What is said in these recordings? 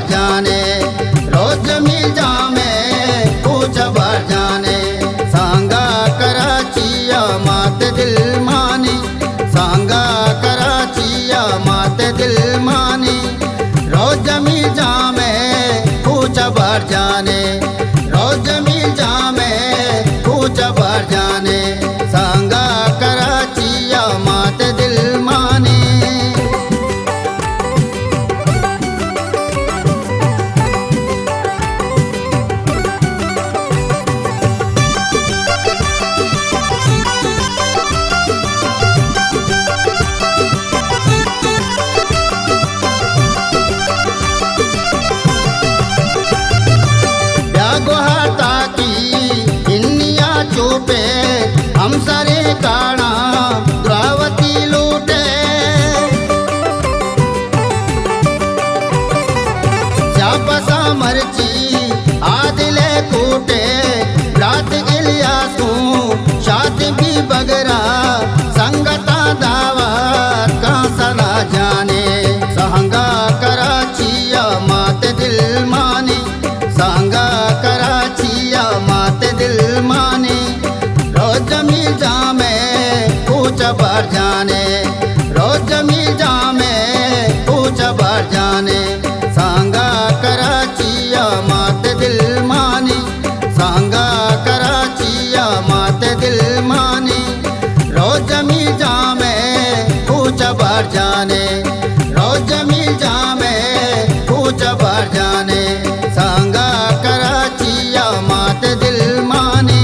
बार जाने, रोज मिल जामे पूछ बार जाने। सांगा कराचिया माते दिल मानी, सांगा कराचिया माते दिल मानी। रोज मिल जामे पूछ बार जाने, रोज मिल जामे पूछ बार जाने। सांगा कराचिया माते दिल मानी। गुहाता की इन्निया चुपे हम सरे काना द्रावती लूटे। श्यापसा मर्ची आदिले कूटे, रात इलियासू शाद भी बगरा संगता दावत का सना जाने। सहंगा कराचिया माते दिल मानी, सांगा कराचिया माते दिल मानी। रोज मिल जामे पूछ बार जाने, रोज मिल जामे पूछ बार जाने। सांगा कराचिया माते दिल मानी, सांगा कराचिया माते दिल मानी। रोज मिल जामे पूछ बार जाने, रोज मिल जामे पूछ बार जाने। सांगा कराचिया माते दिल मानी।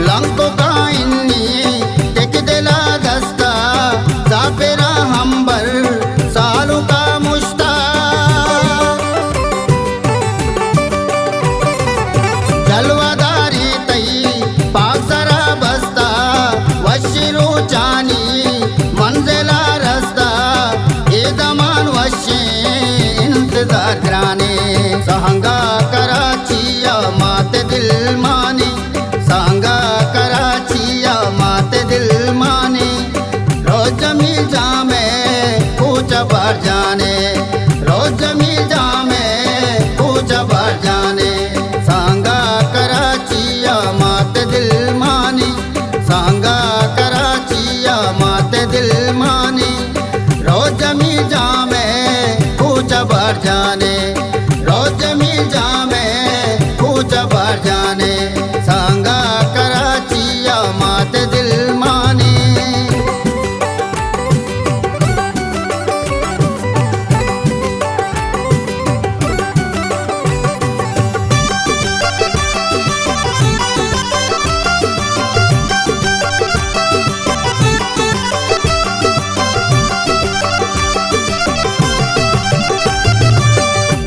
लंको का इन्नी टेक दिला दस्ता, जाफेरा हम्बर सालों का मुश्ता। जलवादारी तई पाकसरा बस्ता, वशिरो चानी मंजिला रस्ता। ये दमान वशे इंतजार कराने। सहंगा कराचिया माते दिल मानी, सांगा कराचिया माते दिल मानी। रोज मिल जामे पूछ बार जाने, रोज मिल जामे पूछ बार जाने। सांगा कराचिया माते दिल मानी, सांगा कराचिया माते दिल मानी। रोज मिल जामे पूछ बार जाने, रोज मिल जामे पूछ बार जाने। सांगा कराचिया माते दिल मानी।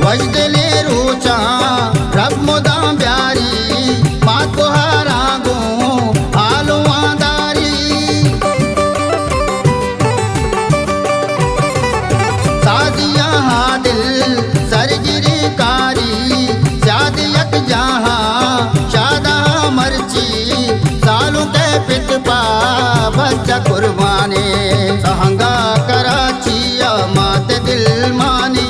वजदले रूचा रब मुदाम प्यारी, मात को हारागो आलुआदारी। सादिया हादिल सरगिरी कारी, शादियक जहाँ शादा मर्ची। सालों के पितपा बच्चा कुर्बाने। सहंगा कराचिया माते दिल मानी,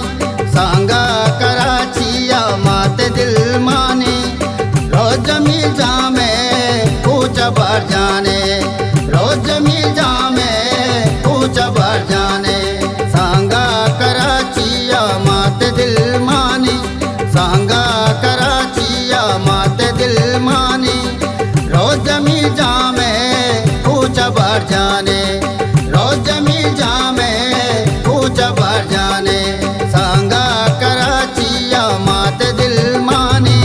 सांगा कराचिया माते दिल मानी। रोज मिल जामे पूछ बार जाने, रोज मिल जामे पूछ बार जाने। सांगा कराचिया माते दिल मानी, सांगा कराचिया माते दिल मानी। रोज मिल जामे पूछ बार जाने, रोज मिल जामे पूछ बार जाने। सांगा कराचिया माते दिल मानी।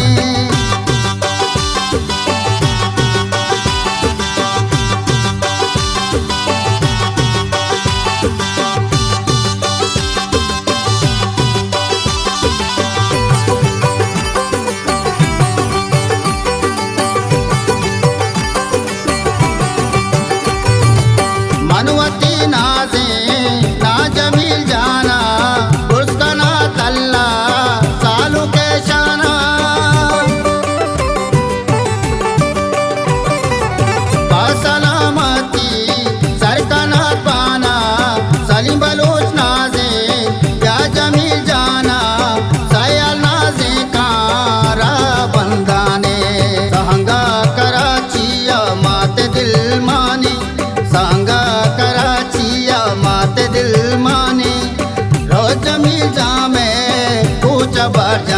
जबरदस्त